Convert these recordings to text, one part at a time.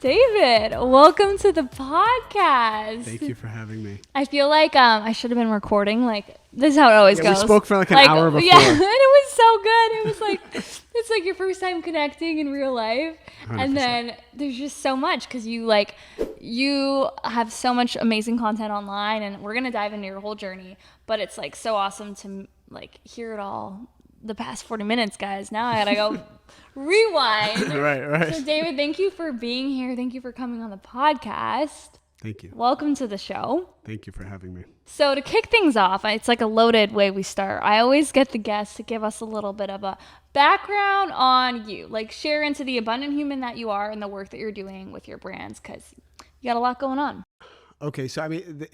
David, welcome to the podcast. Thank you for having me. I feel like I should have been recording. Like, this is how it always goes. We spoke for like an hour before. Yeah, and it was so good. It was like, it's like your first time connecting in real life. 100%. And then there's just so much because you have so much amazing content online, and we're going to dive into your whole journey. But it's like so awesome to like hear it all the past 40 minutes, guys. Now I got to go rewind. Right. So David, thank you for being here. Thank you for coming on the podcast. Thank you. Welcome to the show. Thank you for having me. So to kick things off, it's like a loaded way we start. I always get the guests to give us a little bit of a background on you, like share into the abundant human that you are and the work that you're doing with your brands, because you got a lot going on. Okay, so I mean,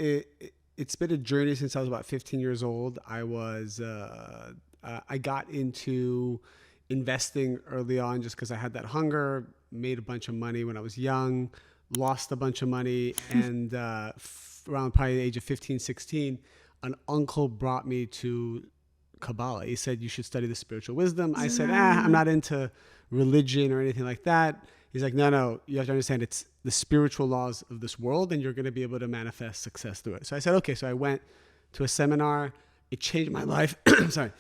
it's been a journey since I was about 15 years old. I got into investing early on just because I had that hunger, made a bunch of money when I was young, lost a bunch of money, and around probably the age of 15, 16, an uncle brought me to Kabbalah. He said, you should study the spiritual wisdom. I said, I'm not into religion or anything like that. He's like, no, you have to understand it's the spiritual laws of this world and you're going to be able to manifest success through it. So I said, okay. So I went to a seminar. It changed my life. Sorry.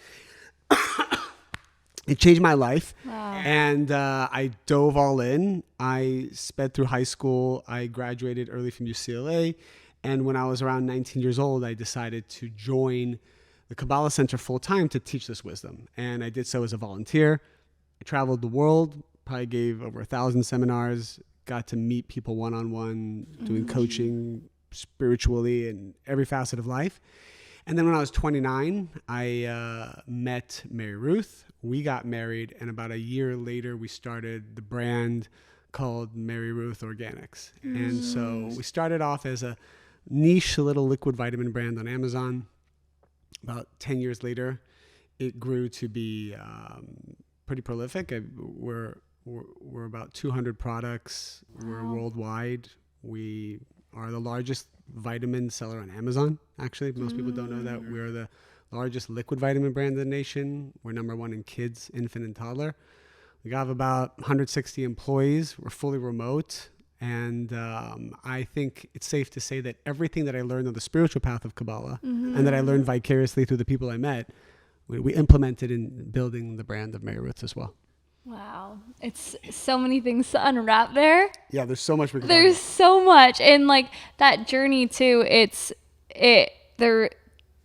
It changed my life. Wow. And I dove all in. I sped through high school. I graduated early from UCLA. And when I was around 19 years old, I decided to join the Kabbalah Center full time to teach this wisdom. And I did so as a volunteer. I traveled the world, probably gave over 1,000 seminars, got to meet people one-on-one, doing coaching spiritually in every facet of life. And then when I was 29, I met Mary Ruth. We got married, and about a year later, we started the brand called Mary Ruth Organics. And so we started off as a niche little liquid vitamin brand on Amazon. About 10 years later, it grew to be pretty prolific. We're about 200 products. Wow. We're worldwide. We are the largest vitamin seller on Amazon. Actually, most people don't know that. We're the largest liquid vitamin brand in the nation. We're number one in kids, infant, and toddler. We have about 160 employees. We're fully remote. And I think it's safe to say that everything that I learned on the spiritual path of Kabbalah and that I learned vicariously through the people I met, we implemented in building the brand of Mary Ruth as well. Wow. It's so many things to unwrap there. Yeah, there's so much. There's so much. And like that journey too, there's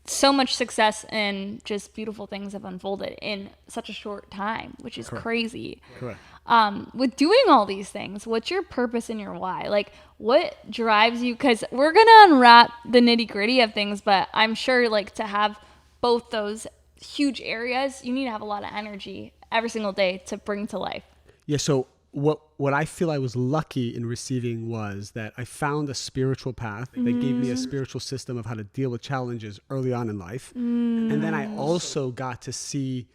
so much success and just beautiful things have unfolded in such a short time, which is crazy. Correct. With doing all these things, what's your purpose and your why? Like what drives you? Because we're going to unwrap the nitty gritty of things, but I'm sure like to have both those huge areas, you need to have a lot of energy every single day to bring to life. Yeah. So what I feel I was lucky in receiving was that I found a spiritual path that gave me a spiritual system of how to deal with challenges early on in life. And then I also got to see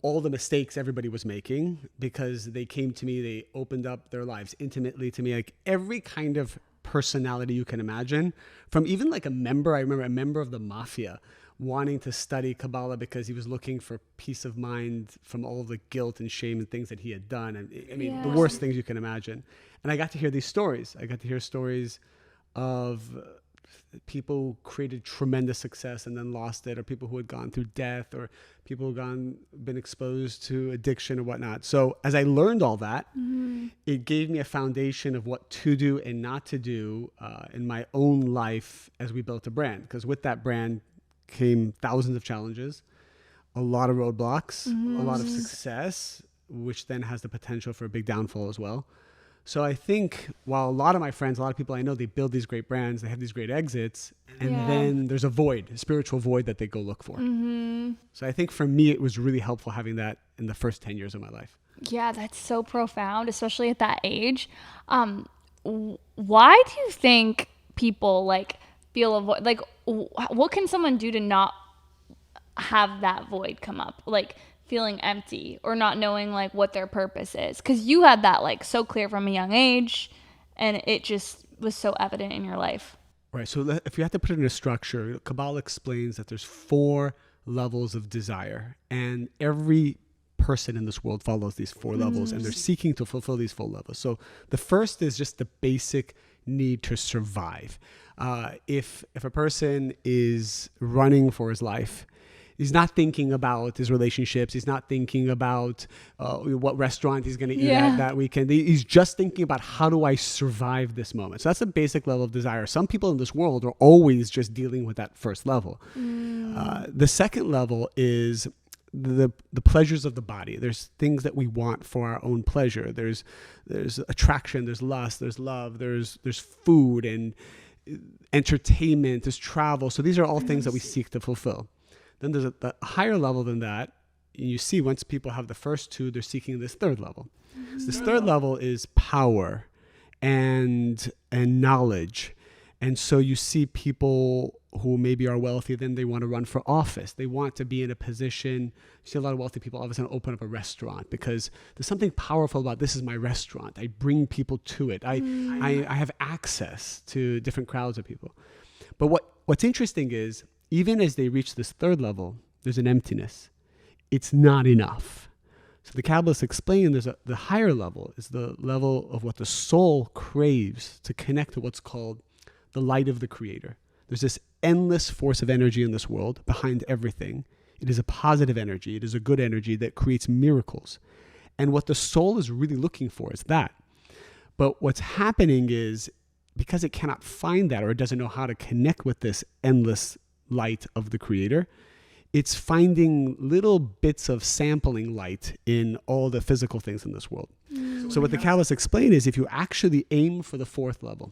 all the mistakes everybody was making because they came to me, they opened up their lives intimately to me, like every kind of personality you can imagine, from even like I remember a member of the mafia wanting to study Kabbalah because he was looking for peace of mind from all the guilt and shame and things that he had done. And I mean, the worst things you can imagine. And I got to hear these stories. I got to hear stories of people who created tremendous success and then lost it, or people who had gone through death, or people who been exposed to addiction or whatnot. So as I learned all that, it gave me a foundation of what to do and not to do in my own life as we built a brand. Because with that brand came thousands of challenges, a lot of roadblocks, a lot of success, which then has the potential for a big downfall as well. So I think while a lot of my friends, a lot of people I know, they build these great brands, they have these great exits, and then there's a spiritual void that they go look for. So I think for me, it was really helpful having that in the first 10 years of my life. Yeah, that's so profound, especially at that age. Why do you think people like feel a void? Like, what can someone do to not have that void come up? Like feeling empty or not knowing like what their purpose is, because you had that like so clear from a young age and it just was so evident in your life. Right. So if you have to put it in a structure, Kabbalah explains that there's 4 levels of desire. And every person in this world follows these 4 levels, and they're seeking to fulfill these 4 levels. So the first is just the basic need to survive. If a person is running for his life, he's not thinking about his relationships. He's not thinking about what restaurant he's going to eat at that weekend. He's just thinking about, how do I survive this moment? So that's a basic level of desire. Some people in this world are always just dealing with that first level. The second level is the pleasures of the body. There's things that we want for our own pleasure. There's attraction, there's lust, there's love, there's food and entertainment, there's travel. So these are all things that we seek to fulfill. Then there's a higher level than that. You see, once people have the first 2, they're seeking this third level. This third level is power and knowledge. And so you see people who maybe are wealthy, then they want to run for office. They want to be in a position. You see a lot of wealthy people all of a sudden open up a restaurant because there's something powerful about, this is my restaurant. I bring people to it. I have access to different crowds of people. But what's interesting is, even as they reach this third level, there's an emptiness. It's not enough. So the Kabbalists explain the higher level is the level of what the soul craves to connect to what's called the light of the Creator. There's this endless force of energy in this world behind everything. It is a positive energy. It is a good energy that creates miracles. And what the soul is really looking for is that. But what's happening is, because it cannot find that, or it doesn't know how to connect with this endless light of the Creator, it's finding little bits of sampling light in all the physical things in this world. So what the Kabbalists explain is, if you actually aim for the 4th level,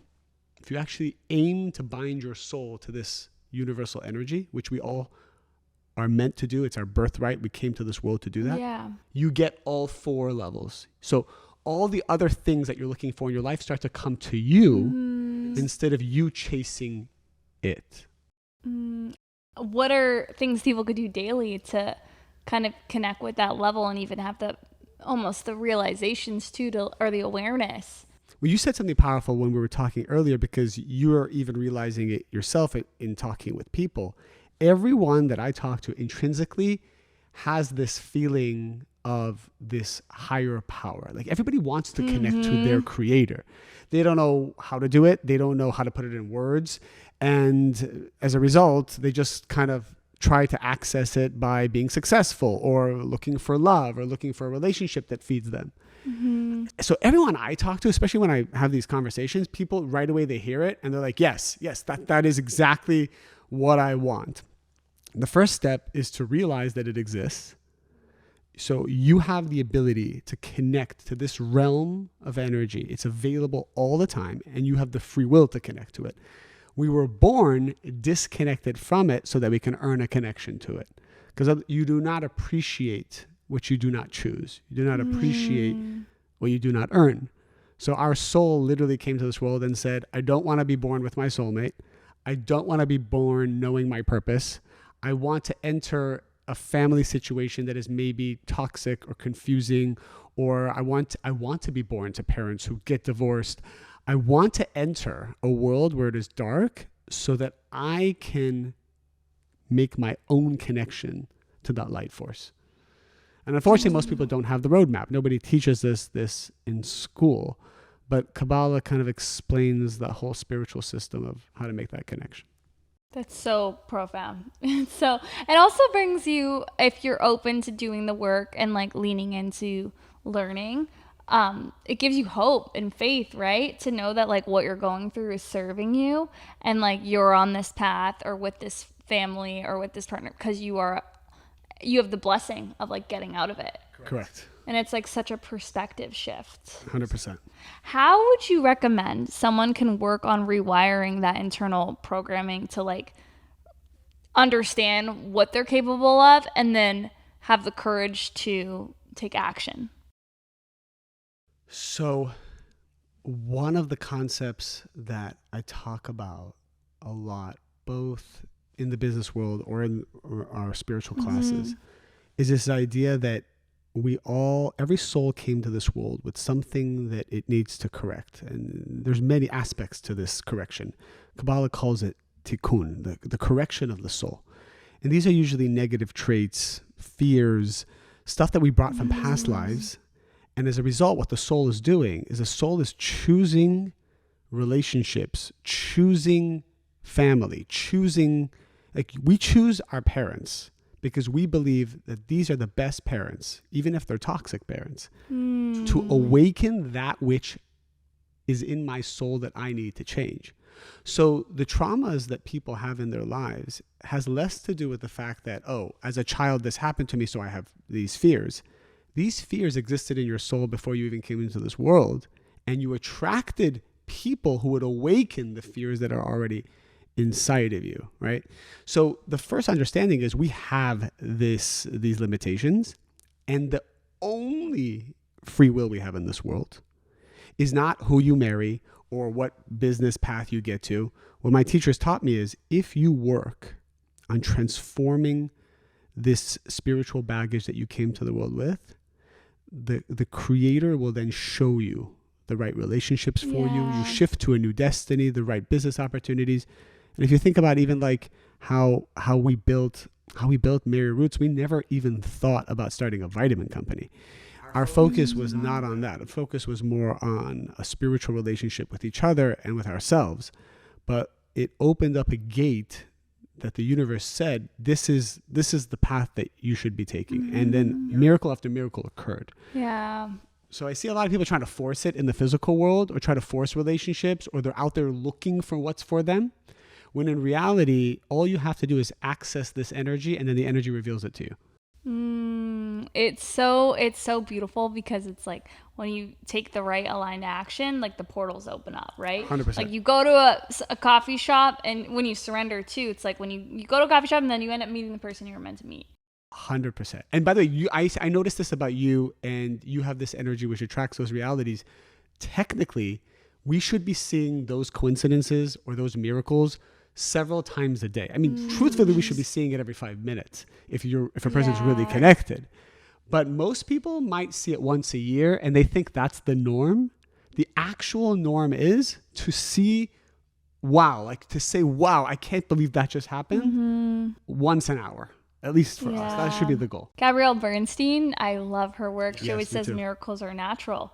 if you actually aim to bind your soul to this universal energy, which we all are meant to do, it's our birthright, we came to this world to do that, you get all 4 levels. So all the other things that you're looking for in your life start to come to you instead of you chasing it. What are things people could do daily to kind of connect with that level and even have almost the realizations too, or the awareness? Well, you said something powerful when we were talking earlier, because you're even realizing it yourself in talking with people. Everyone that I talk to intrinsically has this feeling of this higher power. Like, everybody wants to connect to their Creator. They don't know how to do it. They don't know how to put it in words. And as a result, they just kind of try to access it by being successful, or looking for love, or looking for a relationship that feeds them. So everyone I talk to, especially when I have these conversations, people right away, they hear it and they're like, yes, that is exactly what I want. The first step is to realize that it exists. So you have the ability to connect to this realm of energy. It's available all the time, and you have the free will to connect to it. We were born disconnected from it so that we can earn a connection to it. Because you do not appreciate what you do not choose. You do not appreciate what you do not earn. So our soul literally came to this world and said, I don't want to be born with my soulmate. I don't want to be born knowing my purpose. I want to enter a family situation that is maybe toxic or confusing, or I want to be born to parents who get divorced. I want to enter a world where it is dark so that I can make my own connection to that light force. And unfortunately, most people don't have the roadmap. Nobody teaches this in school. But Kabbalah kind of explains the whole spiritual system of how to make that connection. That's so profound. So it also brings you, if you're open to doing the work and like leaning into learning, it gives you hope and faith, right? To know that like what you're going through is serving you, and like you're on this path or with this family or with this partner because you have the blessing of like getting out of it. Correct. And it's like such a perspective shift. 100%. How would you recommend someone can work on rewiring that internal programming to like understand what they're capable of and then have the courage to take action? So one of the concepts that I talk about a lot, both in the business world or in our spiritual classes, is this idea that every soul came to this world with something that it needs to correct. And there's many aspects to this correction. Kabbalah calls it tikkun, the correction of the soul. And these are usually negative traits, fears, stuff that we brought from past lives. And as a result, what the soul is doing is the soul is choosing relationships, choosing family, choosing, like we choose our parents because we believe that these are the best parents, even if they're toxic parents, to awaken that which is in my soul that I need to change. So the traumas that people have in their lives has less to do with the fact that, oh, as a child, this happened to me, so I have these fears. These fears existed in your soul before you even came into this world, and you attracted people who would awaken the fears that are already inside of you, right? So the first understanding is we have these limitations, and the only free will we have in this world is not who you marry or what business path you get to. What my teachers taught me is if you work on transforming this spiritual baggage that you came to the world with, the creator will then show you the right relationships for you. You shift to a new destiny, the right business opportunities. And if you think about even like how we built Mary Roots, we never even thought about starting a vitamin company. Our focus was not on that. The focus was more on a spiritual relationship with each other and with ourselves. But it opened up a gate that the universe said, this is the path that you should be taking. And then miracle after miracle occurred. Yeah. So I see a lot of people trying to force it in the physical world or try to force relationships, or they're out there looking for what's for them. When in reality, all you have to do is access this energy, and then the energy reveals it to you. It's so beautiful because it's like when you take the right aligned action, like the portals open up, right? 100%. Like you go to a coffee shop, and when you surrender too, it's like when you go to a coffee shop and then you end up meeting the person you were meant to meet. 100%. And by the way, I noticed this about you, and you have this energy which attracts those realities. Technically, we should be seeing those coincidences or those miracles several times a day. I mean, truthfully, we should be seeing it every 5 minutes if a person's really connected. But most people might see it once a year, and they think that's the norm. The actual norm is to see, wow, I can't believe that just happened once an hour. At least for us. That should be the goal. Gabrielle Bernstein, I love her work. She always says too. Miracles are natural.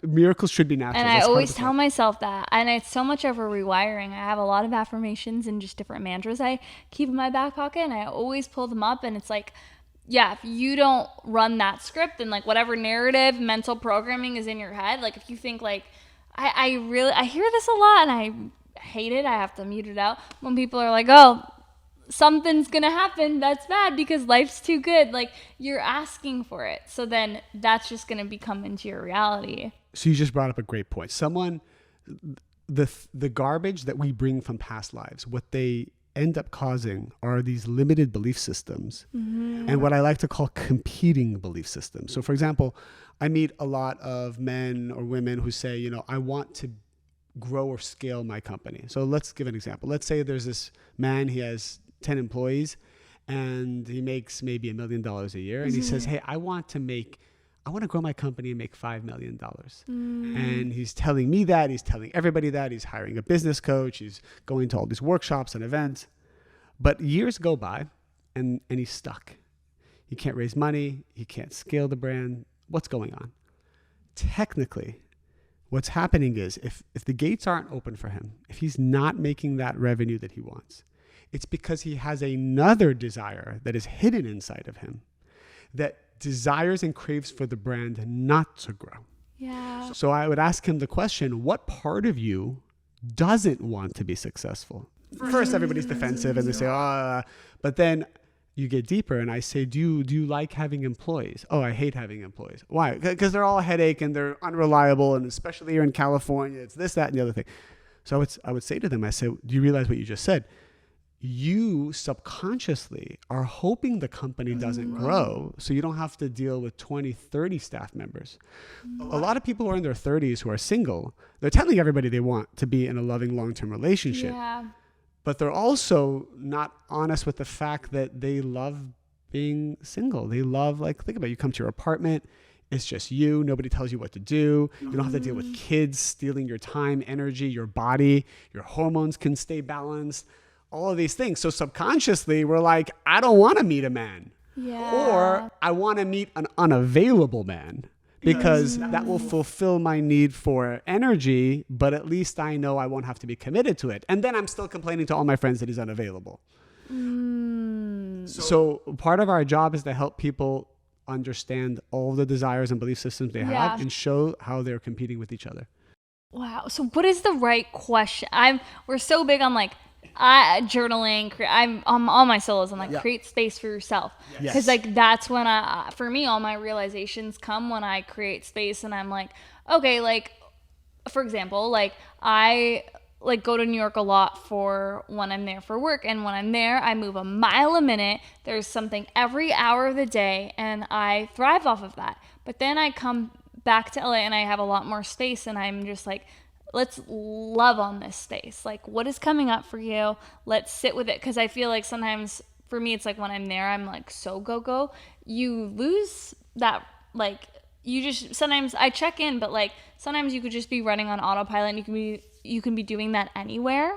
Miracles should be natural. And I always tell myself that. And it's so much of a rewiring. I have a lot of affirmations and just different mantras I keep in my back pocket, and I always pull them up. And it's like, yeah, if you don't run that script and like whatever narrative, mental programming is in your head, like if you think like, I hear this a lot and I hate it. I have to mute it out when people are like, oh, something's gonna happen that's bad because life's too good. Like you're asking for it, so then that's just gonna become into your reality. So you just brought up a great point. The garbage that we bring from past lives, what they end up causing are these limited belief systems and what I like to call competing belief systems. So for example, I meet a lot of men or women who say, I want to grow or scale my company. So let's give an example. Let's say there's this man, he has 10 employees and he makes maybe $1 million a year. And he says, hey, I want to grow my company and make $5 million. And he's telling me that, he's telling everybody that, he's hiring a business coach, he's going to all these workshops and events. But years go by and he's stuck. He can't raise money. He can't scale the brand. What's going on? Technically, what's happening is if the gates aren't open for him, if he's not making that revenue that he wants, it's because he has another desire that is hidden inside of him that desires and craves for the brand not to grow. Yeah. So I would ask him the question, what part of you doesn't want to be successful? First, everybody's defensive and they say, but then you get deeper and I say, do you like having employees? Oh, I hate having employees. Why? Because they're all a headache and they're unreliable. And especially here in California, it's this, that, and the other thing. So I would say to them, I say, do you realize what you just said? You subconsciously are hoping the company doesn't grow so you don't have to deal with 20, 30 staff members. A lot of people who are in their 30s who are single, they're telling everybody they want to be in a loving long-term relationship. Yeah. But they're also not honest with the fact that they love being single. They love, think about it, you come to your apartment, it's just you, nobody tells you what to do. You don't have to deal with kids stealing your time, energy, your body, your hormones can stay balanced. all of these things. So subconsciously, we're like, I don't want to meet a man. Yeah. Or I want to meet an unavailable man because that will fulfill my need for energy, but at least I know I won't have to be committed to it. And then I'm still complaining to all my friends that he's unavailable. So part of our job is to help people understand all the desires and belief systems they have and show how they're competing with each other. Wow. So what is the right question? We're so big on like journaling. I'm on all my solos. I'm like, create space for yourself. Because like that's when for me, all my realizations come when I create space, and I'm like, okay, like for example, like I like go to New York a lot for when I'm there for work, and when I'm there, I move a mile a minute. There's something every hour of the day, and I thrive off of that. But then I come back to LA and I have a lot more space, and I'm just like, let's love on this space. Like, what is coming up for you? Let's sit with it. Because I feel like sometimes for me, it's like when I'm there, I'm like so go. You lose that, like, you just, sometimes I check in, but like sometimes you could just be running on autopilot, and you can be doing that anywhere.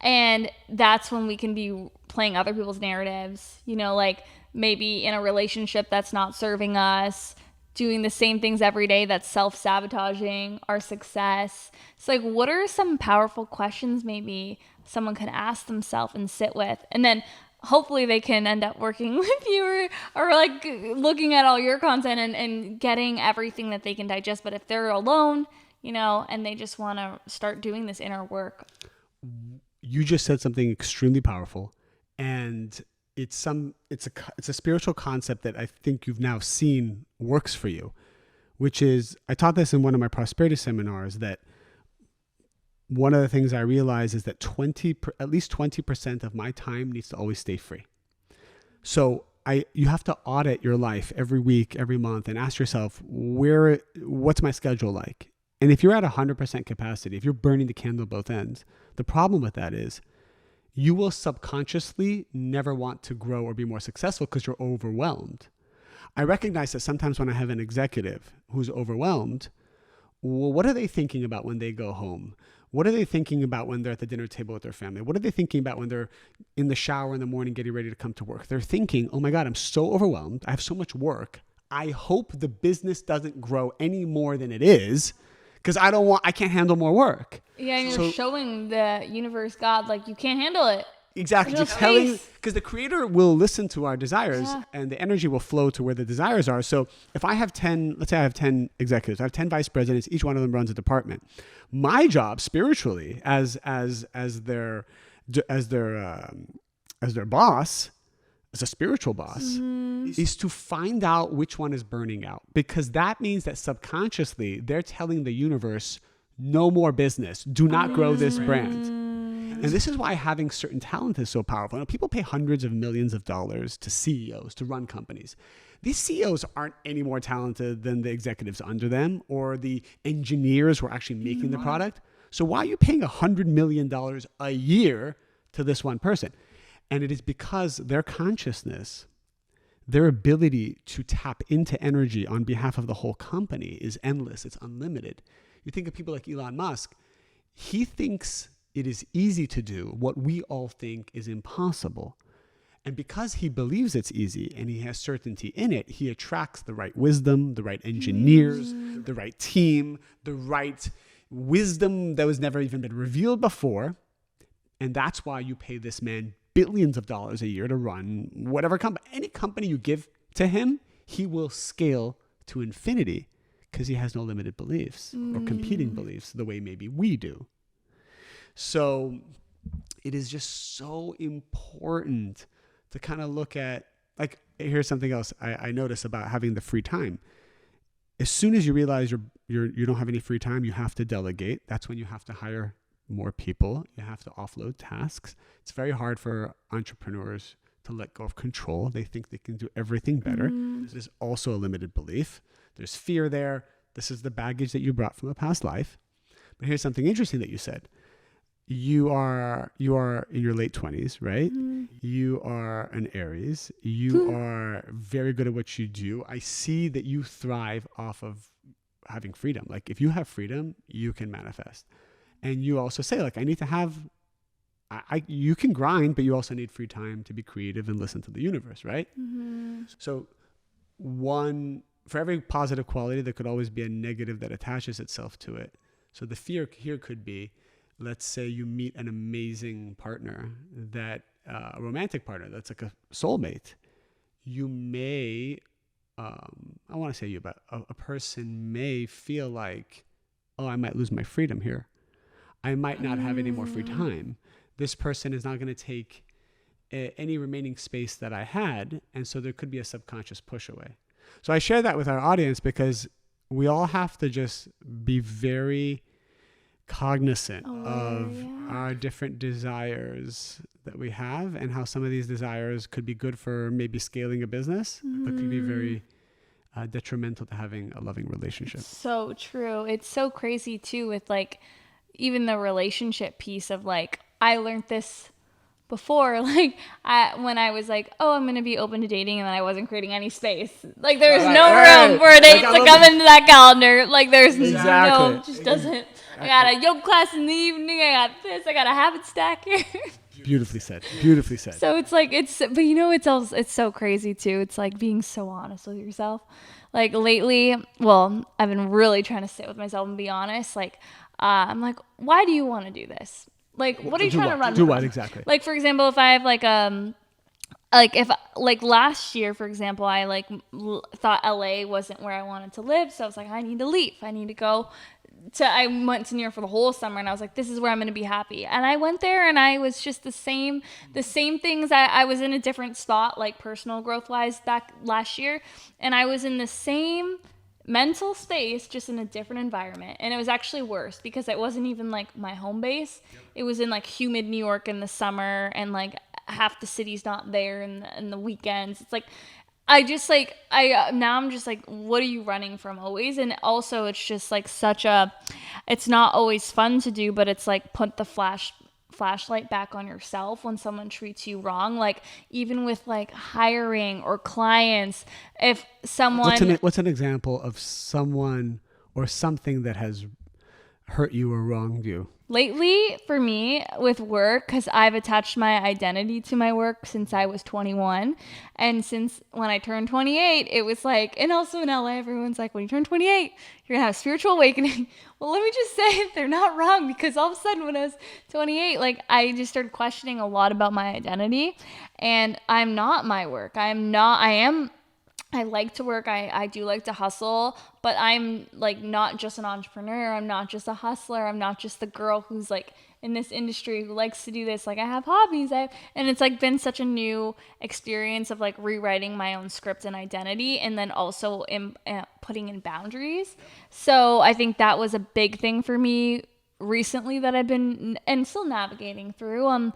And that's when we can be playing other people's narratives, you know, like maybe in a relationship that's not serving us, doing the same things every day that's self-sabotaging our success. So like, what are some powerful questions maybe someone can ask themselves and sit with? And then hopefully they can end up working with you or like looking at all your content and getting everything that they can digest. But if they're alone, you know, and they just want to start doing this inner work. You just said something extremely powerful, and it's a spiritual concept that I think you've now seen works for you, which is, I taught this in one of my prosperity seminars, that one of the things I realized is that at least 20% of my time needs to always stay free. So you have to audit your life every week, every month, and ask yourself, what's my schedule like? And if you're at 100% capacity, if you're burning the candle at both ends, the problem with that is you will subconsciously never want to grow or be more successful because you're overwhelmed. I recognize that sometimes when I have an executive who's overwhelmed, well, what are they thinking about when they go home? What are they thinking about when they're at the dinner table with their family? What are they thinking about when they're in the shower in the morning getting ready to come to work? They're thinking, oh my God, I'm so overwhelmed. I have so much work. I hope the business doesn't grow any more than it is, because I can't handle more work. Yeah, and you're showing the universe, God, like you can't handle it. Exactly. Just telling, because the creator will listen to our desires and the energy will flow to where the desires are. So if I have let's say I have 10 executives, I have 10 vice presidents, each one of them runs a department. My job spiritually as their boss, as a spiritual boss, is to find out which one is burning out, because that means that subconsciously they're telling the universe, no more business, do not grow this brand. And this is why having certain talent is so powerful. You know, people pay hundreds of millions of dollars to CEOs to run companies. These CEOs aren't any more talented than the executives under them or the engineers who are actually making the product. So why are you paying $100 million a year to this one person? And it is because their consciousness, their ability to tap into energy on behalf of the whole company is endless. It's unlimited. You think of people like Elon Musk. He thinks it is easy to do what we all think is impossible. And because he believes it's easy and he has certainty in it, he attracts the right wisdom, the right engineers, the right team, the right wisdom that was never even been revealed before. And that's why you pay this man billions of dollars a year to run whatever company. Any company you give to him, he will scale to infinity because he has no limited beliefs or competing beliefs the way maybe we do. So it is just so important to kind of look at, like, here's something else I notice about having the free time. As soon as you realize you don't have any free time, you have to delegate. That's when you have to hire more people. You have to offload tasks. It's very hard for entrepreneurs to let go of control. They think they can do everything better. This is also a limited belief. There's fear there. This is the baggage that you brought from a past life. But here's something interesting that you said. You are in your late 20s, right? You are an Aries. You are very good at what you do. I see that you thrive off of having freedom. Like, if you have freedom, you can manifest. And you also say, like, I need to have you can grind, but you also need free time to be creative and listen to the universe, right? So for every positive quality, there could always be a negative that attaches itself to it. So the fear here could be, let's say you meet an amazing partner, that a romantic partner that's like a soulmate. You may, I want to say you, but a person may feel like, oh, I might lose my freedom here. I might not have any more free time. This person is not going to take any remaining space that I had. And so there could be a subconscious push away. So I share that with our audience because we all have to just be very cognizant of our different desires that we have and how some of these desires could be good for maybe scaling a business, but could be very detrimental to having a loving relationship. So true. It's so crazy too with like even the relationship piece of like, I learned this before, like when I was like, oh, I'm going to be open to dating, and then I wasn't creating any space. Like there's no room for a date to come into that calendar. Like there's no, it just doesn't. I got a yoga class in the evening. I got this. I got a habit stack here. Beautifully said. Beautifully said. So it's like, but you know, it's so crazy too. It's like being so honest with yourself. Like lately, well, I've been really trying to sit with myself and be honest. Like, I'm like, why do you want to do this? Like, what are you trying to run? Do what exactly? Like, for example, if I have like last year, for example, I thought LA wasn't where I wanted to live. So I was like, I need to leave. I need to go I went to New York for the whole summer, and I was like, this is where I'm going to be happy. And I went there, and I was just the same things. I was in a different spot, like personal growth wise back last year. And I was in the same mental space, just in a different environment. And it was actually worse because it wasn't even like my home base. It was in like humid New York in the summer, and like half the city's not there in the weekends. It's like, now I'm just like, what are you running from always? And also it's just like it's not always fun to do, but it's like put the flashlight back on yourself when someone treats you wrong. Like even with like hiring or clients, if someone... What's an example of someone or something that has hurt you or wronged you? Lately, for me, with work, because I've attached my identity to my work since I was 21. And since when I turned 28, it was like, and also in LA, everyone's like, when you turn 28, you're going to have a spiritual awakening. Well, let me just say, they're not wrong, because all of a sudden when I was 28, like I just started questioning a lot about my identity. And I'm not my work. I like to work. I do like to hustle, but I'm like not just an entrepreneur. I'm not just a hustler. I'm not just the girl who's like in this industry who likes to do this. Like I have hobbies. And it's like been such a new experience of like rewriting my own script and identity, and then also putting in boundaries. So I think that was a big thing for me recently that I've been and still navigating through.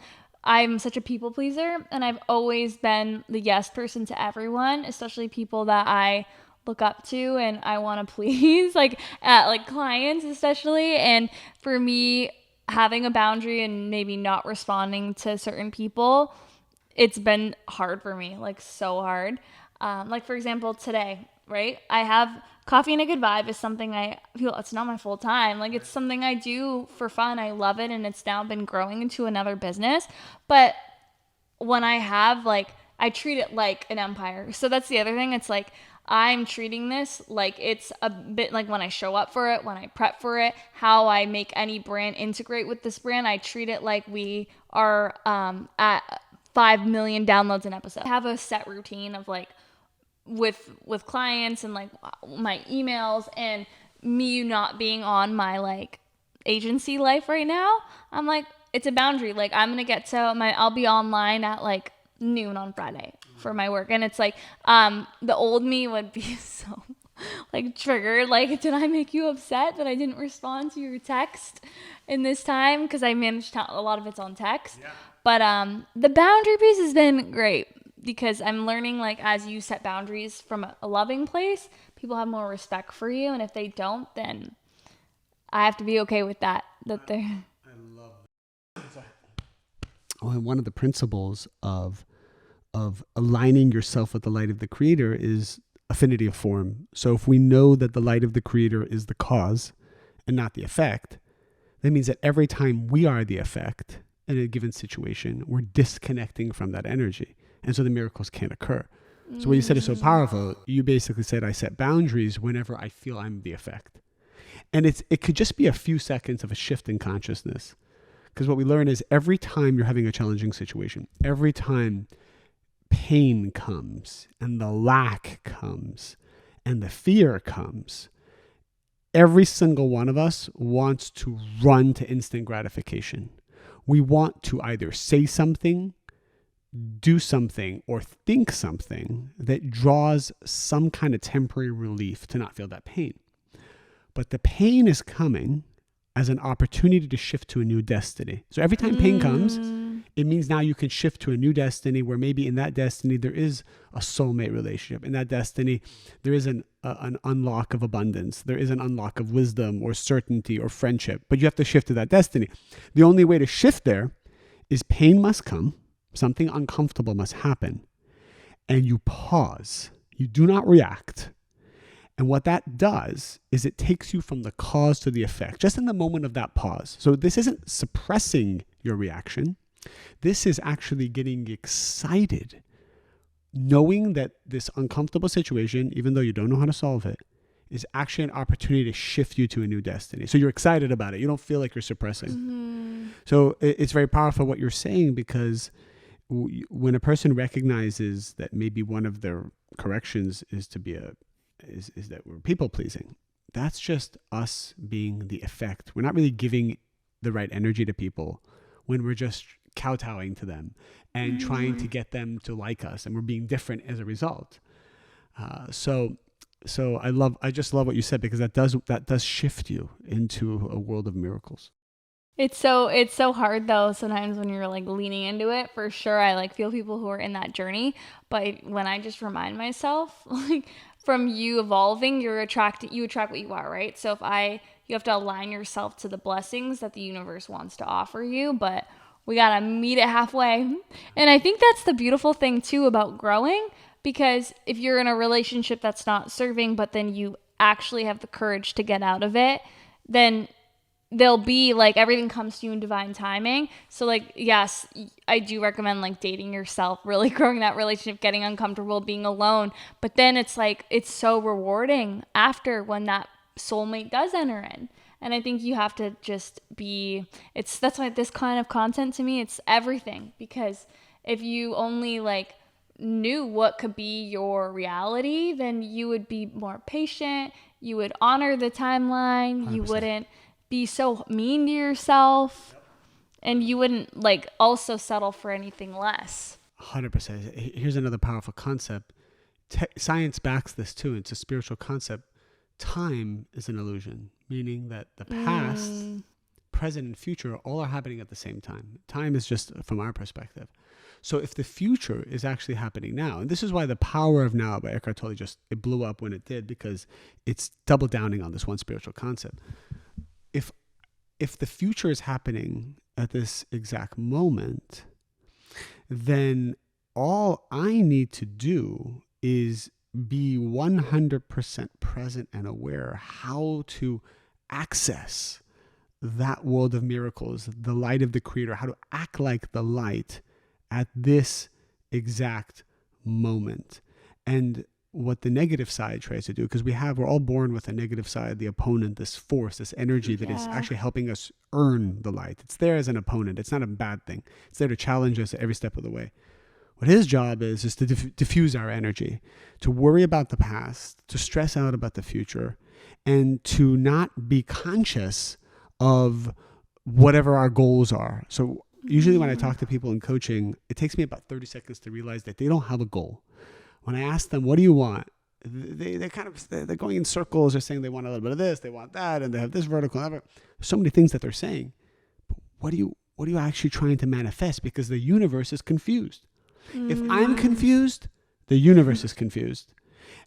I'm such a people pleaser, and I've always been the yes person to everyone, especially people that I look up to and I want to please, like clients especially. And for me, having a boundary and maybe not responding to certain people, it's been hard for me, like so hard. Like for example, today, right? I have Coffee and a Good Vibe is something I feel it's not my full time. Like it's something I do for fun. I love it. And it's now been growing into another business. But when I have I treat it like an empire. So that's the other thing. It's like, I'm treating this like it's a bit like when I show up for it, when I prep for it, how I make any brand integrate with this brand. I treat it like we are at 5 million downloads an episode. I have a set routine of like, with clients and like my emails, and me not being on my like agency life right now, I'm like, it's a boundary. Like I'm gonna get to I'll be online at like noon on Friday for my work, and it's like the old me would be so like triggered, like, did I make you upset that I didn't respond to your text in this time? Because I managed a lot of it's on text. But the boundary piece has been great, because I'm learning, like, as you set boundaries from a loving place, people have more respect for you. And if they don't, then I have to be okay with that they're... I love that. Well, one of the principles of aligning yourself with the light of the Creator is affinity of form. So if we know that the light of the Creator is the cause and not the effect, that means that every time we are the effect, in a given situation, we're disconnecting from that energy. And so the miracles can't occur. So what you said is so powerful. You basically said, I set boundaries whenever I feel I'm the effect. And it could just be a few seconds of a shift in consciousness. Because what we learn is every time you're having a challenging situation, every time pain comes and the lack comes and the fear comes, every single one of us wants to run to instant gratification. We want to either say something, do something, or think something that draws some kind of temporary relief to not feel that pain. But the pain is coming as an opportunity to shift to a new destiny. So every time pain comes, it means now you can shift to a new destiny where maybe in that destiny there is a soulmate relationship. In that destiny, there is an unlock of abundance. There is an unlock of wisdom or certainty or friendship. But you have to shift to that destiny. The only way to shift there is pain must come. Something uncomfortable must happen. And you pause. You do not react. And what that does is it takes you from the cause to the effect, just in the moment of that pause. So this isn't suppressing your reaction. This is actually getting excited, knowing that this uncomfortable situation, even though you don't know how to solve it, is actually an opportunity to shift you to a new destiny. So you're excited about it. You don't feel like you're suppressing. Mm-hmm. So it's very powerful what you're saying, because when a person recognizes that maybe one of their corrections is to be is that we're people pleasing, that's just us being the effect. We're not really giving the right energy to people when we're just kowtowing to them and trying to get them to like us, and we're being different as a result. So I just love what you said, because that does shift you into a world of miracles. It's so hard though sometimes when you're like leaning into it. For sure, I like feel people who are in that journey, but when I just remind myself, like, from you evolving, you attract what you are, right? So you have to align yourself to the blessings that the universe wants to offer you, but we gotta meet it halfway. And I think that's the beautiful thing too about growing, because if you're in a relationship that's not serving, but then you actually have the courage to get out of it, then they'll be like, everything comes to you in divine timing. So like, yes, I do recommend like dating yourself, really growing that relationship, getting uncomfortable, being alone. But then it's like, it's so rewarding after when that soulmate does enter in. And I think you have to just that's why this kind of content to me, it's everything. Because if you only like knew what could be your reality, then you would be more patient. You would honor the timeline. 100%. You wouldn't be so mean to yourself, and you wouldn't like also settle for anything less. 100%. Here's another powerful concept. Science backs this too. It's a spiritual concept. Time is an illusion, meaning that the past, present, and future all are happening at the same time. Time is just from our perspective. So if the future is actually happening now, and this is why the Power of Now by Eckhart Tolle it blew up when it did, because it's double downing on this one spiritual concept. If the future is happening at this exact moment, then all I need to do is be 100% present and aware how to access that world of miracles, the light of the Creator, how to act like the light at this exact moment. And what the negative side tries to do, because we're all born with a negative side, the opponent, this force, this energy that is actually helping us earn the light. It's there as an opponent. It's not a bad thing. It's there to challenge us every step of the way. What his job is to diffuse our energy, to worry about the past, to stress out about the future, and to not be conscious of whatever our goals are. So usually when I talk to people in coaching, it takes me about 30 seconds to realize that they don't have a goal. When I ask them, what do you want? They're going in circles. They're saying they want a little bit of this, they want that, and they have this vertical. There's so many things that they're saying. But what are you actually trying to manifest? Because the universe is confused. If I'm confused, the universe is confused.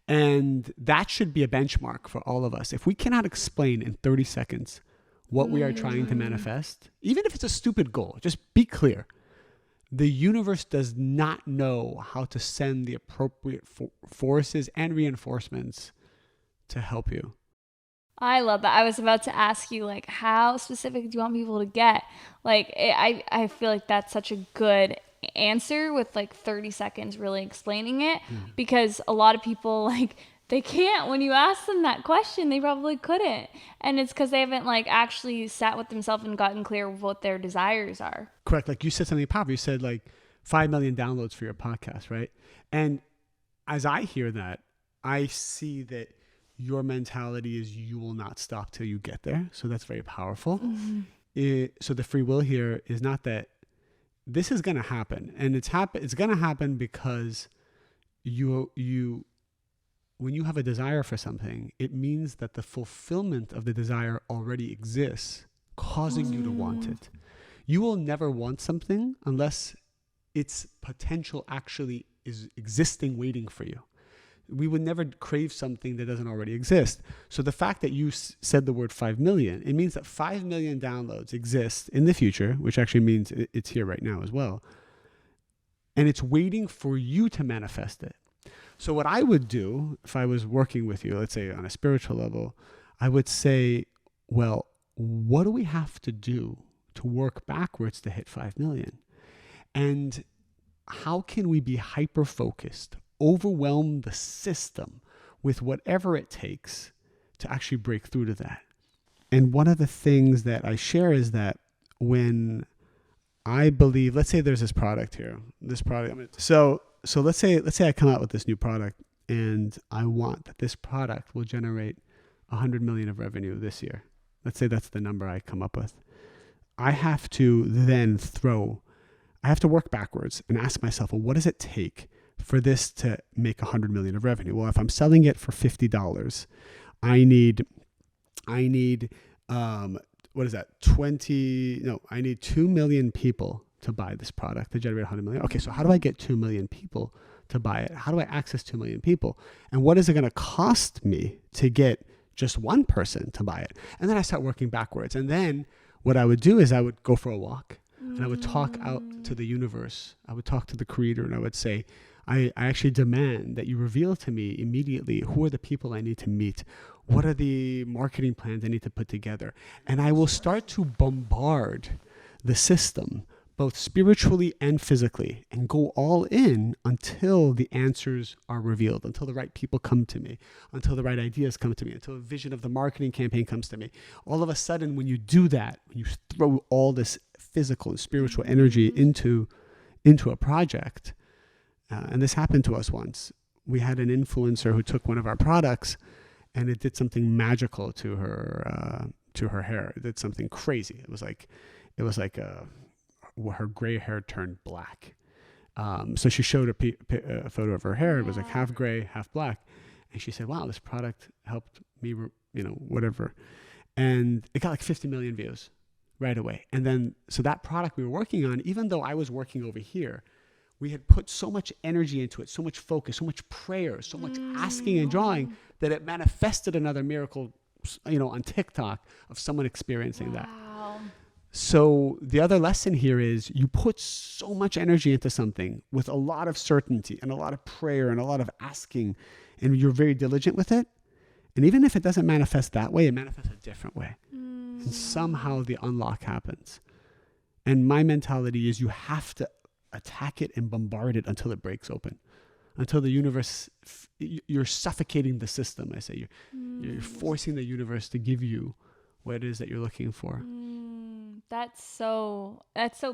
And that should be a benchmark for all of us. If we cannot explain in 30 seconds what we are trying to manifest, even if it's a stupid goal, just be clear. The universe does not know how to send the appropriate forces and reinforcements to help you. I love that. I was about to ask you, like, how specific do you want people to get? Like, I feel like that's such a good answer with like 30 seconds really explaining it, because a lot of people, like, they can't. When you ask them that question, they probably couldn't. And it's because they haven't, like, actually sat with themselves and gotten clear with what their desires are. Correct. Like you said something powerful. You said like 5 million downloads for your podcast, right? And as I hear that, I see that your mentality is you will not stop till you get there. So that's very powerful. So the free will here is not that this is going to happen, and it's going to happen because you when you have a desire for something, it means that the fulfillment of the desire already exists, causing you to want it. You will never want something unless its potential actually is existing, waiting for you. We would never crave something that doesn't already exist. So the fact that you said the word 5 million, it means that 5 million downloads exist in the future, which actually means it's here right now as well. And it's waiting for you to manifest it. So what I would do if I was working with you, let's say on a spiritual level, I would say, well, what do we have to do to work backwards to hit 5 million? And how can we be hyper-focused, overwhelm the system with whatever it takes to actually break through to that? And one of the things that I share is that when I believe, let's say there's this product here, so let's say I come out with this new product, and I want that this product will generate 100 million of revenue this year. Let's say that's the number I come up with. I have to work backwards and ask myself, well, what does it take for this to make 100 million of revenue? Well, if I'm selling it for $50, I need what is that? I need 2 million people to buy this product to generate 100 million. Okay, so how do I get 2 million people to buy it? How do I access 2 million people? And what is it going to cost me to get just one person to buy it? And then I start working backwards. And then what I would do is I would go for a walk, and I would talk out to the universe. I would talk to the creator, and I would say, I actually demand that you reveal to me immediately who are the people I need to meet. What are the marketing plans I need to put together? And I will start to bombard the system, both spiritually and physically, and go all in until the answers are revealed, until the right people come to me, until the right ideas come to me, until a vision of the marketing campaign comes to me. All of a sudden, when you do that, when you throw all this physical and spiritual energy into a project, and this happened to us once. We had an influencer who took one of our products, and it did something magical to her hair. It did something crazy. It was like her gray hair turned black. So she showed a photo of her hair. It was like half gray, half black, and she said, "Wow, this product helped me, whatever." And it got like 50 million views right away. And then so that product we were working on, even though I was working over here, we had put so much energy into it, so much focus, so much prayer, so much asking and drawing, that it manifested another miracle, on TikTok of someone experiencing that. So the other lesson here is you put so much energy into something with a lot of certainty and a lot of prayer and a lot of asking, and you're very diligent with it. And even if it doesn't manifest that way, it manifests a different way. And somehow the unlock happens. And my mentality is you have to attack it and bombard it until it breaks open, until the universe, you're suffocating the system. I say you're forcing the universe to give you what it is that you're looking for. That's so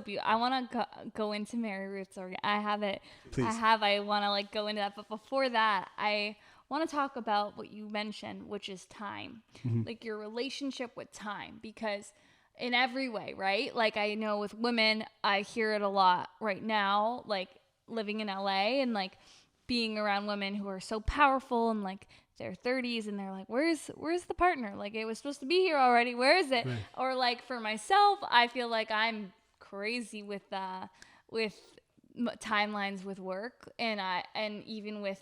beautiful. I want to go into Mary Ruth's organ. I have it. Please. I want to go into that. But before that, I want to talk about what you mentioned, which is time, like your relationship with time, because in every way, right? Like I know with women, I hear it a lot right now, like living in LA and like being around women who are so powerful and like their 30s, and they're like, where's the partner? Like it was supposed to be here already. Where is it? Right. Or like for myself, I feel like I'm crazy with timelines with work, and even with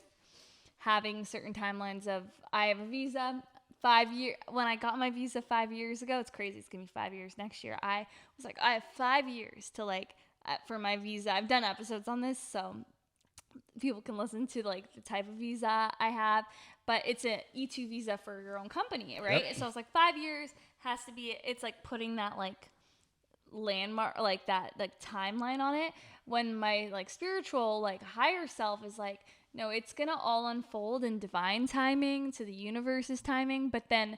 having certain timelines of, I have a visa 5 years. When I got my visa 5 years ago, it's crazy. It's gonna be 5 years next year. I was like, I have 5 years to for my visa. I've done episodes on this, so people can listen to like the type of visa I have, but it's an E2 visa for your own company, right? Yep. So it's like 5 years has to be, it's like putting that like landmark, like that like timeline on it, when my like spiritual like higher self is like, no, it's gonna all unfold in divine timing, to the universe's timing. But then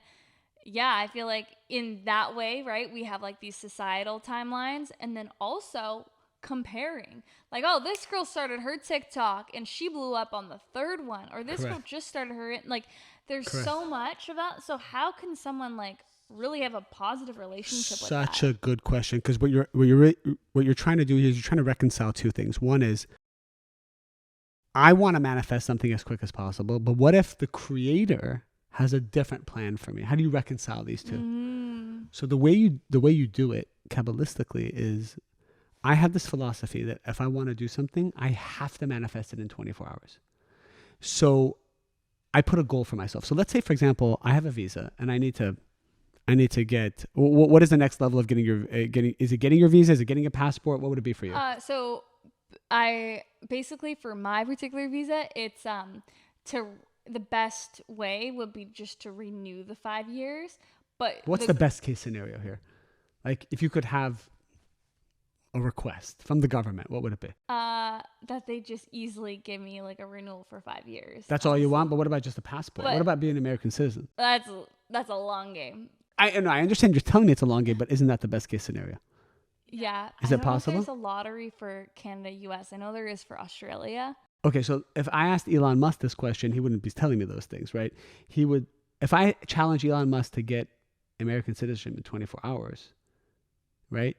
yeah, I feel like in that way, right, we have like these societal timelines, and then also comparing like, oh, this girl started her TikTok and she blew up on the third one, or this girl just started her, like there's so much of that. So how can someone like really have a positive relationship with that? Such a good question, because what you're trying to do here is you're trying to reconcile two things. One is, I want to manifest something as quick as possible, but what if the creator has a different plan for me? How do you reconcile these two? So the way you do it Kabbalistically is, I have this philosophy that if I want to do something, I have to manifest it in 24 hours. So I put a goal for myself. So let's say, for example, I have a visa and I need to get, what is the next level of getting your, is it getting your visa? Is it getting a passport? What would it be for you? So I basically, for my particular visa, it's the best way would be just to renew the 5 years. But what's the best case scenario here? Like, if you could have a request from the government, what would it be? That they just easily give me like a renewal for 5 years. That's all you want? But what about just a passport? What about being an American citizen? That's a long game. I understand you're telling me it's a long game, but isn't that the best case scenario? Yeah. Is it possible? There's a lottery for Canada, US. I know there is for Australia. Okay, so if I asked Elon Musk this question, he wouldn't be telling me those things, right? He would, if I challenge Elon Musk to get American citizenship in 24 hours, right?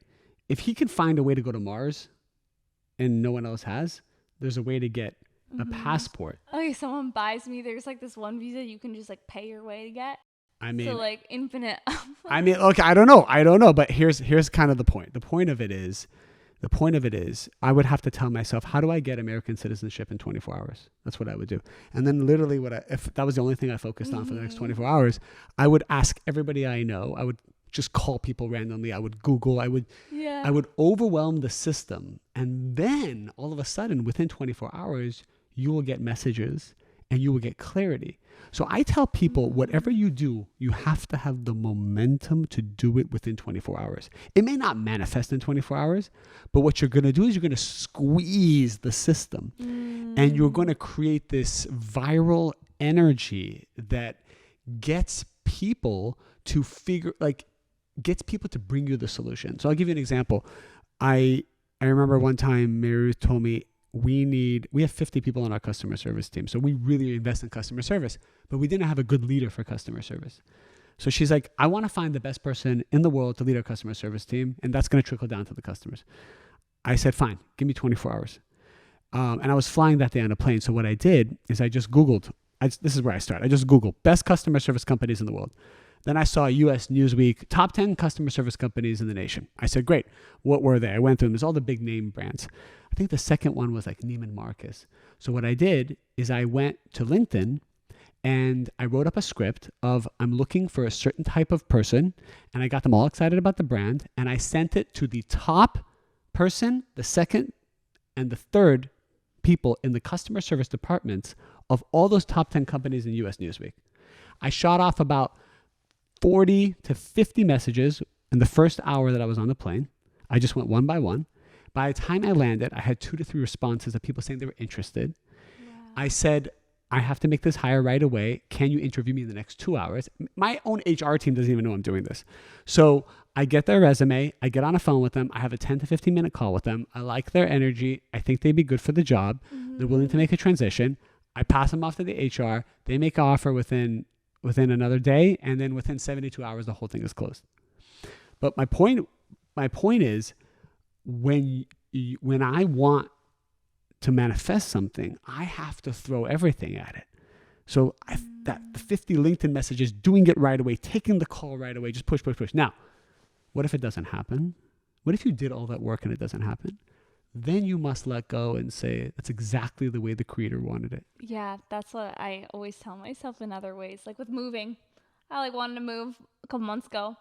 If he can find a way to go to Mars and no one else has, there's a way to get a passport. Okay, someone buys me, there's like this one visa you can just like pay your way to get. I mean, so like infinite. I mean, okay, I don't know, but here's kind of the point. The point of it is, I would have to tell myself, how do I get American citizenship in 24 hours? That's what I would do. And then literally if that was the only thing I focused on for the next 24 hours, I would ask everybody I know. I would just call people randomly. I would Google. I would overwhelm the system. And then all of a sudden, within 24 hours, you will get messages and you will get clarity. So I tell people, whatever you do, you have to have the momentum to do it within 24 hours. It may not manifest in 24 hours, but what you're going to do is you're going to squeeze the system and you're going to create this viral energy that gets people to gets people to bring you the solution. So I'll give you an example. I remember one time Mary Ruth told me, we have 50 people on our customer service team. So we really invest in customer service, but we didn't have a good leader for customer service. So she's like, I want to find the best person in the world to lead our customer service team, and that's going to trickle down to the customers. I said, fine, give me 24 hours. And I was flying that day on a plane. So what I did is I just Googled, this is where I start. I just Googled best customer service companies in the world. Then I saw US Newsweek, top 10 customer service companies in the nation. I said, great. What were they? I went through them. There's all the big name brands. I think the second one was like Neiman Marcus. So what I did is I went to LinkedIn and I wrote up a script of, I'm looking for a certain type of person, and I got them all excited about the brand, and I sent it to the top person, the second, and the third people in the customer service departments of all those top 10 companies in US Newsweek. I shot off about 40 to 50 messages in the first hour that I was on the plane. I just went one by one. By the time I landed, I had 2 to 3 responses of people saying they were interested. Wow. I said, I have to make this hire right away. Can you interview me in the next 2 hours? My own HR team doesn't even know I'm doing this. So I get their resume. I get on a phone with them. I have a 10 to 15 minute call with them. I like their energy. I think they'd be good for the job. They're willing to make a transition. I pass them off to the HR. They make an offer within another day, and then within 72 hours, the whole thing is closed. But my point is, when I want to manifest something, I have to throw everything at it. So the 50 LinkedIn messages, doing it right away, taking the call right away, just push. Now, what if it doesn't happen? What if you did all that work and it doesn't happen? Then you must let go and say, that's exactly the way the creator wanted it. Yeah, that's what I always tell myself in other ways. Like with moving, I wanted to move a couple months ago.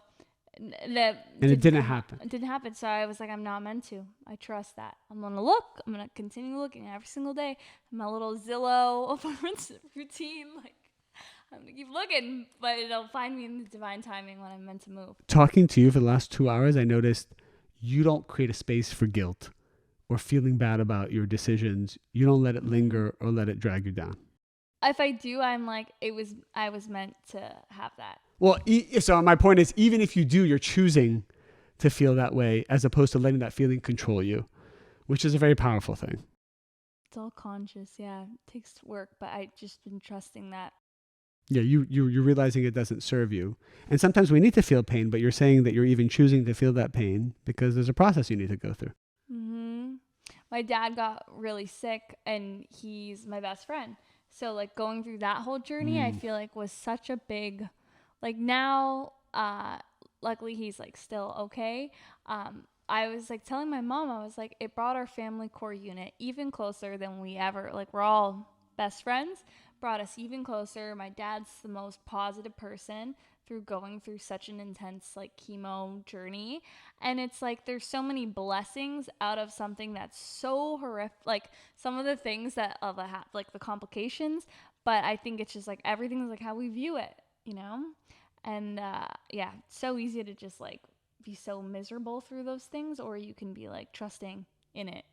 And it didn't happen. It didn't happen. So I was like, I'm not meant to. I trust that. I'm going to look. I'm going to continue looking every single day. My little Zillow routine. Like, I'm going to keep looking, but it'll find me in the divine timing when I'm meant to move. Talking to you for the last 2 hours, I noticed you don't create a space for guilt or feeling bad about your decisions. You don't let it linger or let it drag you down. If I do, I'm like, I was meant to have that. Well, so my point is, even if you do, you're choosing to feel that way as opposed to letting that feeling control you, which is a very powerful thing. It's all conscious. Yeah. It takes work, but I just been trusting that. Yeah, you're realizing it doesn't serve you. And sometimes we need to feel pain, but you're saying that you're even choosing to feel that pain because there's a process you need to go through. Mm-hmm. My dad got really sick and he's my best friend. So like going through that whole journey, I feel like was such a big, like now, luckily he's like still okay. I was like telling my mom, I was like, it brought our family core unit even closer than we ever, like we're all best friends, brought us even closer. My dad's the most positive person through going through such an intense like chemo journey. And it's like there's so many blessings out of something that's so horrific, like some of the things that like the complications, but I think it's just like everything's like how we view it, you know? And yeah, it's so easy to just like be so miserable through those things, or you can be like trusting in it.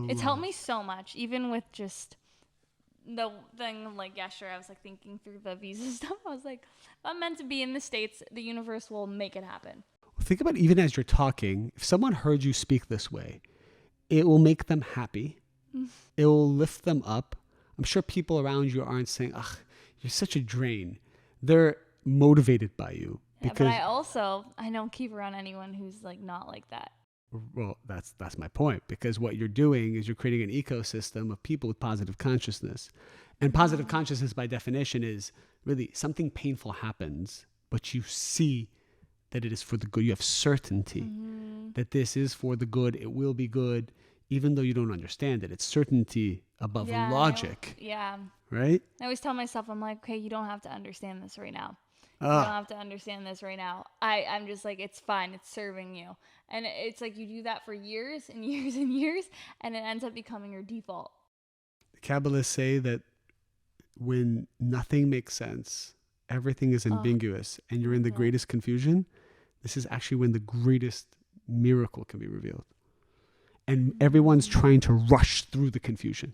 It's helped me so much, even with just the thing like yesterday. I was like thinking through the visa stuff. I was like, if I'm meant to be in the States, the universe will make it happen. Think about even as you're talking, if someone heard you speak this way, it will make them happy. It will lift them up. I'm sure people around you aren't saying, ugh, you're such a drain. They're motivated by you. Yeah, but I don't keep around anyone who's like not like that. Well, that's my point, because what you're doing is you're creating an ecosystem of people with positive consciousness. And positive consciousness by definition is really something painful happens, but you see that it is for the good. You have certainty that this is for the good. It will be good, even though you don't understand it. It's certainty above logic. Yeah. Right? I always tell myself, I'm like, okay, you don't have to understand this right now. You don't have to understand this right now. I'm just like, it's fine. It's serving you. And it's like you do that for years and years and years, and it ends up becoming your default. The Kabbalists say that when nothing makes sense, everything is ambiguous, and you're in the greatest confusion, this is actually when the greatest miracle can be revealed. And everyone's trying to rush through the confusion,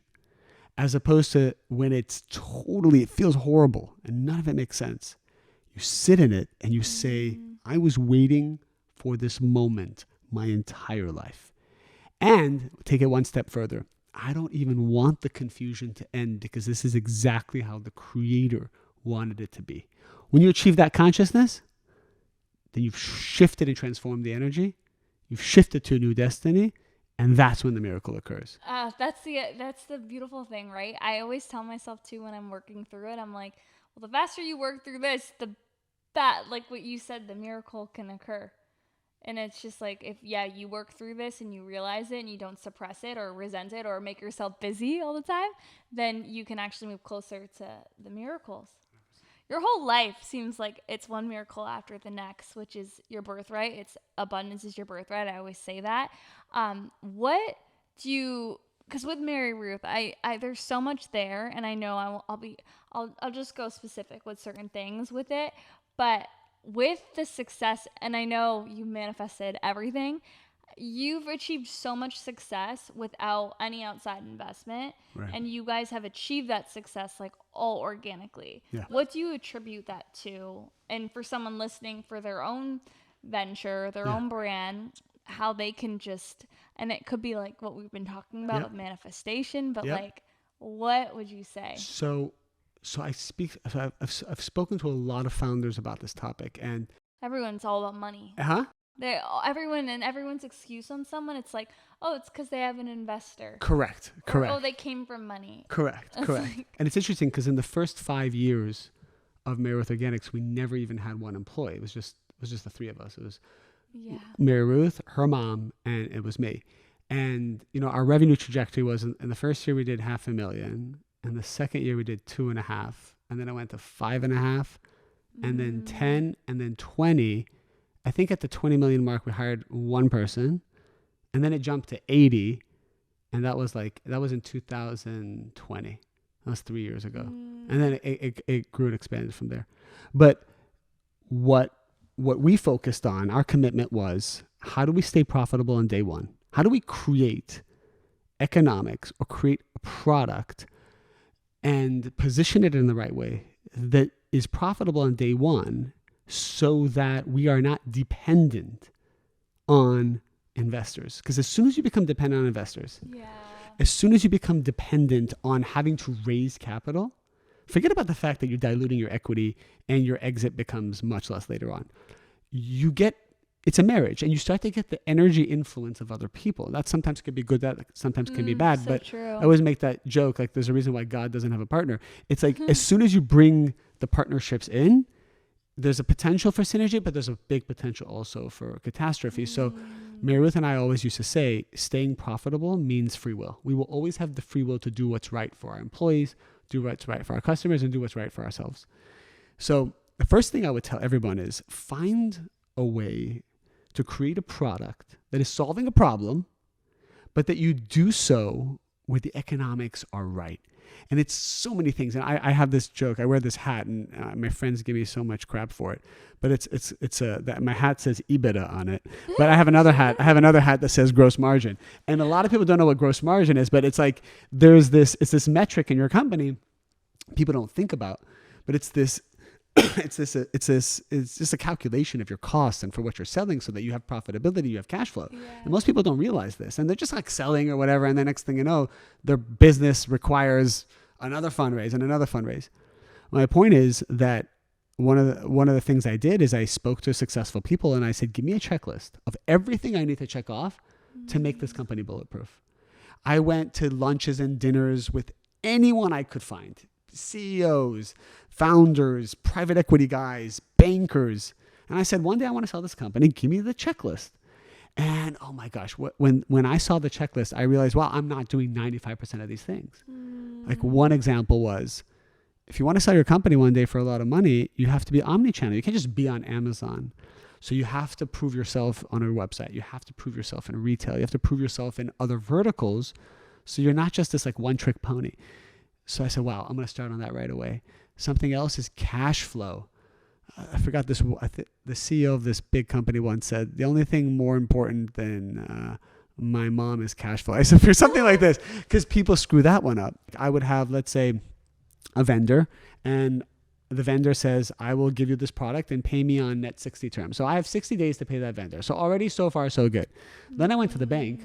as opposed to when it feels horrible and none of it makes sense. You sit in it and you say, I was waiting for this moment my entire life. And take it one step further. I don't even want the confusion to end, because this is exactly how the Creator wanted it to be. When you achieve that consciousness, then you've shifted and transformed the energy. You've shifted to a new destiny. And that's when the miracle occurs. That's the beautiful thing, right? I always tell myself too when I'm working through it, I'm like, well, the faster you work through this, like what you said, the miracle can occur. And it's just like, if you work through this and you realize it and you don't suppress it or resent it or make yourself busy all the time, then you can actually move closer to the miracles. Your whole life seems like it's one miracle after the next, which is your birthright. It's abundance is your birthright. I always say that. Because with Mary Ruth, I there's so much there, and I know I'll just go specific with certain things with it, but with the success, and I know you manifested everything. You've achieved so much success without any outside investment, right. And you guys have achieved that success like all organically. Yeah. What do you attribute that to? And for someone listening, for their own venture, their own brand, how they can just, and it could be like what we've been talking about with manifestation, but like, what would you say? So I've spoken to a lot of founders about this topic, and everyone's all about money. Everyone's excuse on someone, it's like, oh, it's because they have an investor. Correct. Or, oh, they came from money. Correct. And it's interesting because in the first 5 years of Mary Ruth Organics, we never even had one employee. It was just the three of us. It was Mary Ruth, her mom, and it was me. And our revenue trajectory was in the first year we did $500,000, and the second year we did 2.5, and then I went to 5.5, and then 10, and then 20. I think at the 20 million mark, we hired one person, and then it jumped to 80. And that was in 2020. That was 3 years ago. And then it grew and expanded from there. But what we focused on, our commitment was, how do we stay profitable on day one? How do we create economics or create a product and position it in the right way that is profitable on day one, so that we are not dependent on investors? Because as soon as you become dependent on investors, as soon as you become dependent on having to raise capital, forget about the fact that you're diluting your equity and your exit becomes much less later on. It's a marriage, and you start to get the energy influence of other people. That sometimes can be good, that sometimes can be bad. So but true. I always make that joke, like there's a reason why God doesn't have a partner. It's like as soon as you bring the partnerships in, there's a potential for synergy, but there's a big potential also for catastrophe. So Mary Ruth and I always used to say, staying profitable means free will. We will always have the free will to do what's right for our employees, do what's right for our customers, and do what's right for ourselves. So the first thing I would tell everyone is find a way to create a product that is solving a problem, but that you do so where the economics are right. And it's so many things. And I have this joke. I wear this hat, and my friends give me so much crap for it. But my hat says EBITDA on it. But I have another hat. That says gross margin. And a lot of people don't know what gross margin is. But it's like it's this metric in your company people don't think about. But it's just a calculation of your costs and for what you're selling, so that you have profitability, you have cash flow. And most people don't realize this, and they're just like selling or whatever. And the next thing you know, their business requires another fundraise and another fundraise. My point is that one of the things I did is I spoke to successful people, and I said, give me a checklist of everything I need to check off to make this company bulletproof. I went to lunches and dinners with anyone I could find. CEOs, founders, private equity guys, bankers. And I said, one day I want to sell this company. Give me the checklist. And oh my gosh, when I saw the checklist, I realized, wow, I'm not doing 95% of these things. Like one example was, if you want to sell your company one day for a lot of money, you have to be omnichannel. You can't just be on Amazon. So you have to prove yourself on a website. You have to prove yourself in retail. You have to prove yourself in other verticals. So you're not just this like one-trick pony. So I said, wow, I'm going to start on that right away. Something else is cash flow. I forgot this. The CEO of this big company once said, the only thing more important than my mom is cash flow. I said, for something like this, because people screw that one up. I would have, let's say, a vendor, and the vendor says, I will give you this product and pay me on net 60 terms. So I have 60 days to pay that vendor. So already so far, so good. Then I went to the bank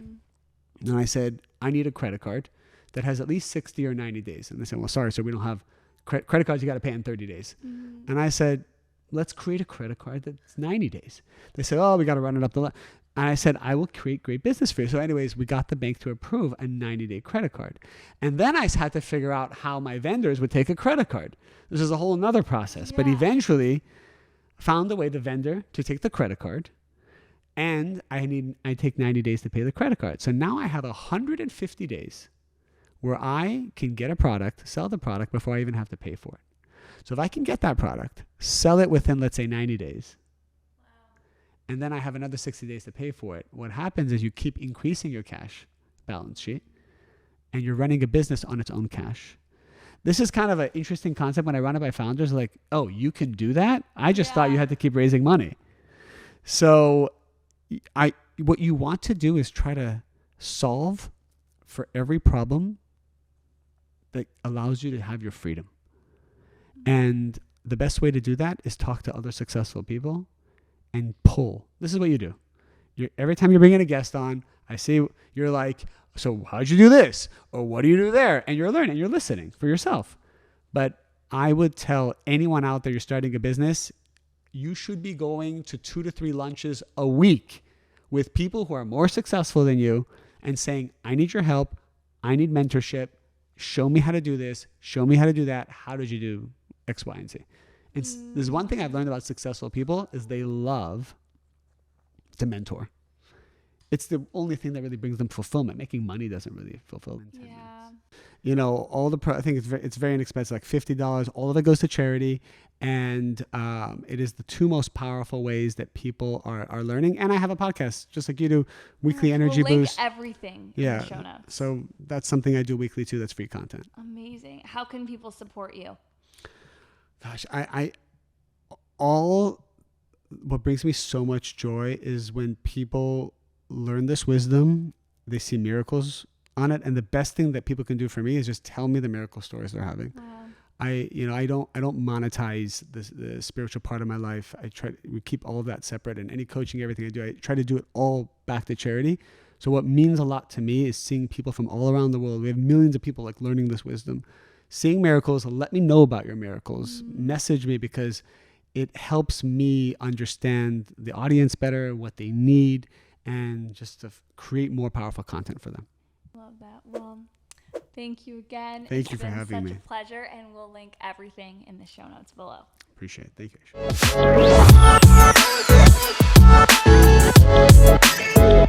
and I said, I need a credit card that has at least 60 or 90 days. And they said, well, sorry, sir, we don't have credit cards. You got to pay in 30 days. And I said, let's create a credit card that's 90 days. They said, oh, we got to run it up the line. And I said, I will create great business for you. So anyways, we got the bank to approve a 90-day credit card. And then I had to figure out how my vendors would take a credit card. This is a whole nother process. But eventually found a way, the vendor to take the credit card. And I take 90 days to pay the credit card. So now I have 150 days where I can get a product, sell the product before I even have to pay for it. So if I can get that product, sell it within, let's say, 90 days, and then I have another 60 days to pay for it, what happens is you keep increasing your cash balance sheet, and you're running a business on its own cash. This is kind of an interesting concept when I run it by founders, like, oh, you can do that? I just thought you had to keep raising money. So what you want to do is try to solve for every problem that allows you to have your freedom. And the best way to do that is talk to other successful people and pull. This is what you do. Every time you're bringing a guest on, I see you're like, so how'd you do this? Or what do you do there? And you're learning, you're listening for yourself. But I would tell anyone out there, you're starting a business, you should be going to 2 to 3 lunches a week with people who are more successful than you and saying, I need your help. I need mentorship. Show me how to do this. Show me how to do that. How did you do X, Y, and Z? And there's one thing I've learned about successful people is they love to mentor. It's the only thing that really brings them fulfillment. Making money doesn't really fulfill them. all I think it's very inexpensive, like $50. All of it goes to charity. And it is the two most powerful ways that people are learning. And I have a podcast, just like you do, Weekly Energy we'll link Boost. Everything in the show notes. So that's something I do weekly too. That's free content. Amazing. How can people support you? Gosh, what brings me so much joy is when people learn this wisdom, they see miracles on it. And the best thing that people can do for me is just tell me the miracle stories they're having. Wow. I don't monetize the spiritual part of my life. We keep all of that separate, and any coaching, everything I do, I try to do it all back to charity. So what means a lot to me is seeing people from all around the world. We have millions of people like learning this wisdom, seeing miracles. Let me know about your miracles. Message me, because it helps me understand the audience better, what they need, and just to create more powerful content for them. Love that. Well, thank you again. Thank you for having me. It's such a pleasure, and we'll link everything in the show notes below. Appreciate it. Thank you.